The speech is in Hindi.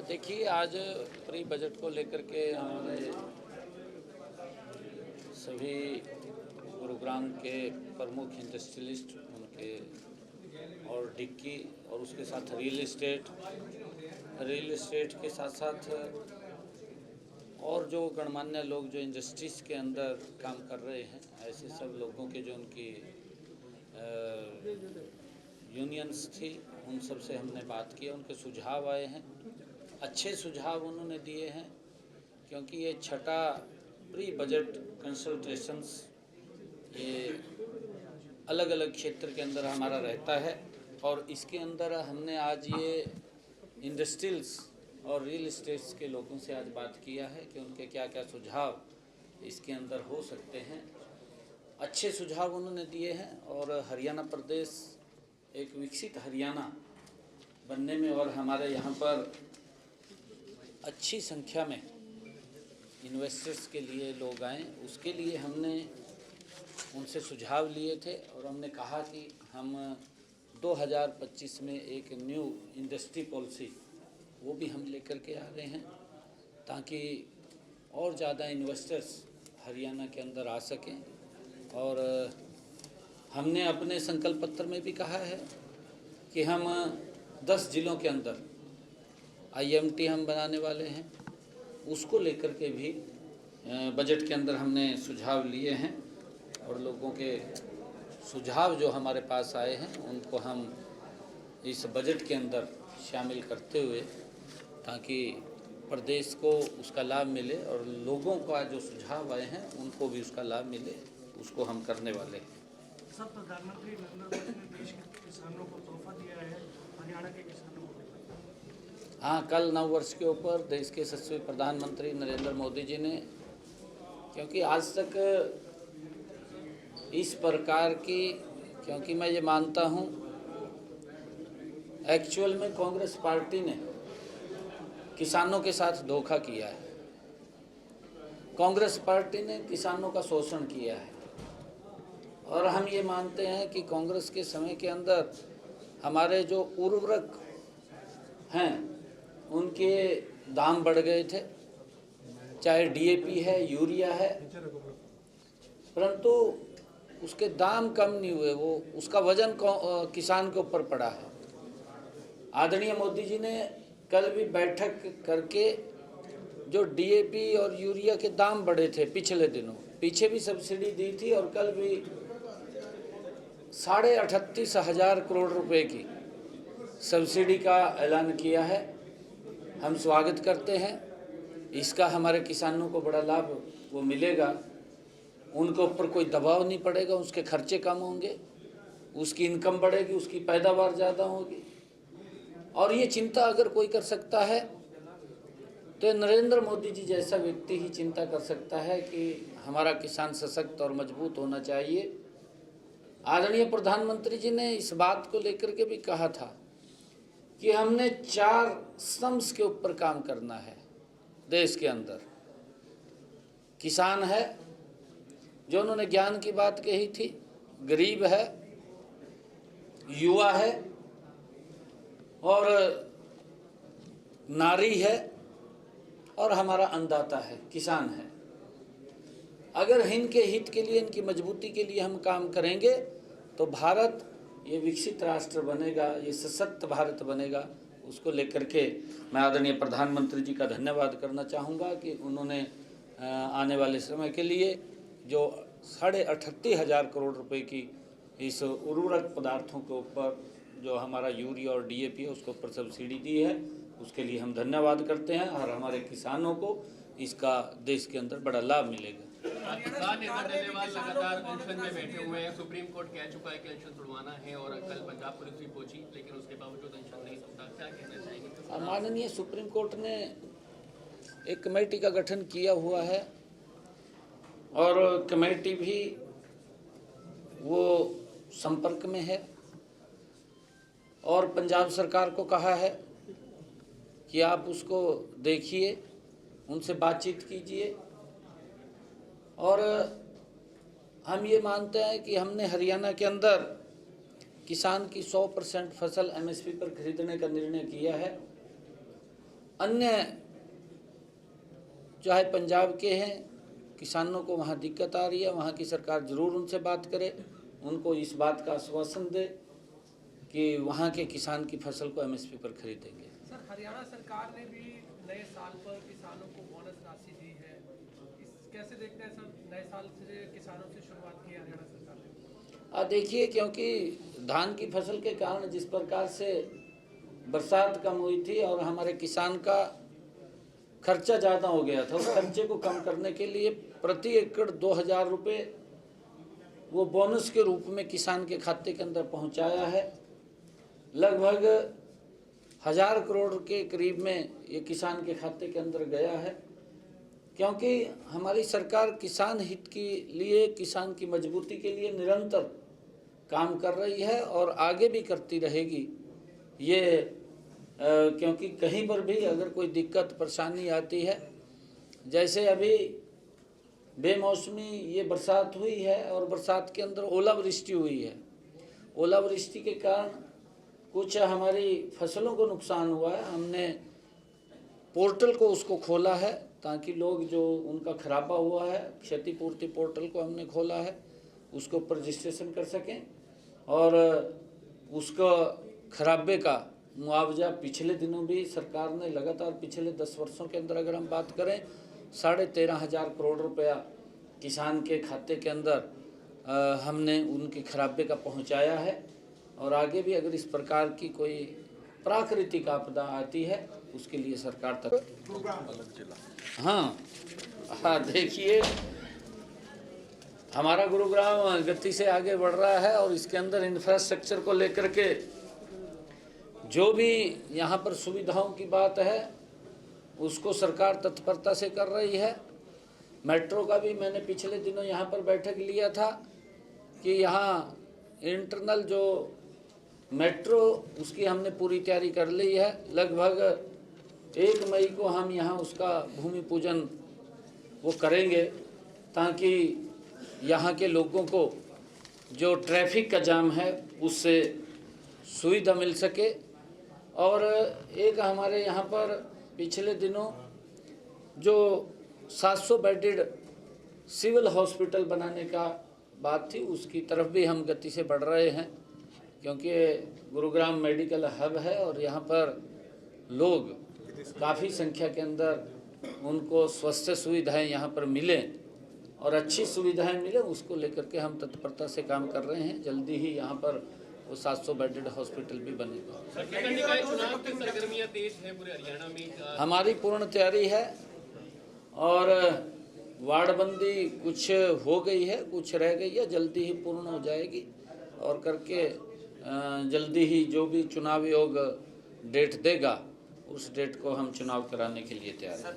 देखिए, आज प्री बजट को लेकर के हमारे सभी गुरुग्राम के प्रमुख इंडस्ट्रियलिस्ट उनके और डिक्की और उसके साथ रियल एस्टेट के साथ साथ और जो गणमान्य लोग जो इंडस्ट्रीज़ के अंदर काम कर रहे हैं, ऐसे सब लोगों के जो उनकी यूनियंस थी, उन सब से हमने बात की। उनके सुझाव आए हैं, अच्छे सुझाव उन्होंने दिए हैं, क्योंकि ये छठा प्री बजट कंसल्टेशंस ये अलग अलग क्षेत्र के अंदर हमारा रहता है और इसके अंदर हमने आज ये इंडस्ट्रियल्स और रियल एस्टेट्स के लोगों से आज बात किया है कि उनके क्या क्या सुझाव इसके अंदर हो सकते हैं। अच्छे सुझाव उन्होंने दिए हैं और हरियाणा प्रदेश एक विकसित हरियाणा बनने में और हमारे यहाँ पर अच्छी संख्या में इन्वेस्टर्स के लिए लोग आएँ, उसके लिए हमने उनसे सुझाव लिए थे और हमने कहा कि हम 2025 में एक न्यू इंडस्ट्री पॉलिसी वो भी हम लेकर के आ रहे हैं, ताकि और ज़्यादा इन्वेस्टर्स हरियाणा के अंदर आ सकें। और हमने अपने संकल्प पत्र में भी कहा है कि हम 10 जिलों के अंदर IMT हम बनाने वाले हैं, उसको लेकर के भी बजट के अंदर हमने सुझाव लिए हैं और लोगों के सुझाव जो हमारे पास आए हैं उनको हम इस बजट के अंदर शामिल करते हुए, ताकि प्रदेश को उसका लाभ मिले और लोगों का जो सुझाव आए हैं उनको भी उसका लाभ मिले, उसको हम करने वाले हैं। सब प्रधानमंत्री नरेंद्र मोदी ने देश के किसानों को तोहफा दिया है, हरियाणा के किसानों को। हाँ, कल नव वर्ष के ऊपर देश के यशस्वी प्रधानमंत्री नरेंद्र मोदी जी ने, क्योंकि आज तक इस प्रकार की, क्योंकि मैं ये मानता हूँ एक्चुअल में कांग्रेस पार्टी ने किसानों के साथ धोखा किया है, कांग्रेस पार्टी ने किसानों का शोषण किया है और हम ये मानते हैं कि कांग्रेस के समय के अंदर हमारे जो उर्वरक हैं उनके दाम बढ़ गए थे, चाहे DAP है, यूरिया है, परंतु उसके दाम कम नहीं हुए, वो उसका वजन किसान के ऊपर पड़ा है। आदरणीय मोदी जी ने कल भी बैठक करके जो DAP और यूरिया के दाम बढ़े थे पिछले दिनों, पीछे भी सब्सिडी दी थी और कल भी 38,500 करोड़ रुपए की सब्सिडी का ऐलान किया है। हम स्वागत करते हैं, इसका हमारे किसानों को बड़ा लाभ वो मिलेगा, उनके ऊपर कोई दबाव नहीं पड़ेगा, उसके खर्चे कम होंगे, उसकी इनकम बढ़ेगी, उसकी पैदावार ज़्यादा होगी। और ये चिंता अगर कोई कर सकता है तो नरेंद्र मोदी जी जैसा व्यक्ति ही चिंता कर सकता है कि हमारा किसान सशक्त और मजबूत होना चाहिए। आदरणीय प्रधानमंत्री जी ने इस बात को लेकर के भी कहा था कि हमने 4 स्तंभ के ऊपर काम करना है देश के अंदर। किसान है, जो उन्होंने ज्ञान की बात कही थी, गरीब है, युवा है और नारी है और हमारा अन्नदाता है, किसान है। अगर इनके हित के लिए, इनकी मजबूती के लिए हम काम करेंगे तो भारत ये विकसित राष्ट्र बनेगा, ये सशक्त भारत बनेगा। उसको लेकर के मैं आदरणीय प्रधानमंत्री जी का धन्यवाद करना चाहूँगा कि उन्होंने आने वाले समय के लिए जो 38,500 करोड़ रुपए की इस उर्वरक पदार्थों के ऊपर जो हमारा यूरिया और DAP है उसके ऊपर सब्सिडी दी है, उसके लिए हम धन्यवाद करते हैं और हमारे किसानों को इसका देश के अंदर बड़ा लाभ मिलेगा। किसान नेता डल्लेवाल लगातार अनशन में बैठे हुए हैं, सुप्रीम कोर्ट कह चुका है कि अनशन छुड़वाना है और कल पंजाब पुलिस भी पहुंची, लेकिन उसके बावजूद अनशन नहीं टूटा, क्या कहना चाहेंगे? माननीय सुप्रीम कोर्ट ने एक कमेटी का गठन किया हुआ है और कमेटी भी वो संपर्क में है और पंजाब सरकार को कहा है कि आप उसको देखिए, उनसे बातचीत कीजिए। और हम ये मानते हैं कि हमने हरियाणा के अंदर किसान की 100% फसल MSP पर खरीदने का निर्णय किया है अन्य चाहे पंजाब के हैं किसानों को वहाँ दिक्कत आ रही है, वहाँ की सरकार ज़रूर उनसे बात करे, उनको इस बात का आश्वासन दे कि वहाँ के किसान की फसल को MSP पर खरीदेंगे। सर, हरियाणा सरकार ने भी नए साल पर किसानों को बोनस राशि दी है, कैसे देखते हैं सर? नए साल से किसानों से शुरुआत की हरियाणा सरकार ने। देखिए, क्योंकि धान की फसल के कारण जिस प्रकार से बरसात कम हुई थी और हमारे किसान का खर्चा ज़्यादा हो गया था, उस खर्चे को कम करने के लिए प्रति एकड़ 2000 रुपये वो बोनस के रूप में किसान के खाते के अंदर पहुंचाया है। लगभग 1000 करोड़ के करीब में ये किसान के खाते के अंदर गया है, क्योंकि हमारी सरकार किसान हित के लिए, किसान की मजबूती के लिए निरंतर काम कर रही है और आगे भी करती रहेगी। ये क्योंकि कहीं पर भी अगर कोई दिक्कत परेशानी आती है, जैसे अभी बेमौसमी ये बरसात हुई है और बरसात के अंदर ओलावृष्टि हुई है, ओलावृष्टि के कारण कुछ हमारी फसलों को नुकसान हुआ है। हमने पोर्टल को उसको खोला है ताकि लोग जो उनका खराबा हुआ है, क्षतिपूर्ति पोर्टल को हमने खोला है, उसके ऊपर रजिस्ट्रेशन कर सकें और उसका खराबे का मुआवजा पिछले दिनों भी सरकार ने लगातार पिछले 10 वर्षों के अंदर अगर हम बात करें 13,500 करोड़ रुपया किसान के खाते के अंदर हमने उनके खराबे का पहुंचाया है। और आगे भी अगर इस प्रकार की कोई प्राकृतिक आपदा आती है उसके लिए सरकार तक हाँ देखिए, हमारा गुरुग्राम गति से आगे बढ़ रहा है और इसके अंदर इंफ्रास्ट्रक्चर को लेकर के जो भी यहाँ पर सुविधाओं की बात है उसको सरकार तत्परता से कर रही है। मेट्रो का भी मैंने पिछले दिनों यहाँ पर बैठक लिया था कि यहाँ इंटरनल जो मेट्रो उसकी हमने पूरी तैयारी कर ली है। लगभग 1 मई को हम यहाँ उसका भूमि पूजन वो करेंगे ताकि यहाँ के लोगों को जो ट्रैफिक का जाम है उससे सुविधा मिल सके। और एक हमारे यहाँ पर पिछले दिनों जो 700 बेडेड सिविल हॉस्पिटल बनाने का बात थी उसकी तरफ भी हम गति से बढ़ रहे हैं, क्योंकि गुरुग्राम मेडिकल हब है और यहाँ पर लोग काफ़ी संख्या के अंदर उनको स्वास्थ्य सुविधाएं यहाँ पर मिलें और अच्छी सुविधाएं मिले, उसको लेकर के हम तत्परता से काम कर रहे हैं। जल्दी ही यहाँ पर वो 700 बेडेड हॉस्पिटल भी बनेगा। चुनाव की सरगर्मियां तेज है पूरे हरियाणा में, हमारी पूर्ण तैयारी है और वार्डबंदी कुछ हो गई है, कुछ रह गई है, जल्दी ही पूर्ण हो जाएगी और करके जल्दी ही जो भी चुनाव आयोग डेट देगा उस डेट को हम चुनाव कराने के लिए तैयार हैं।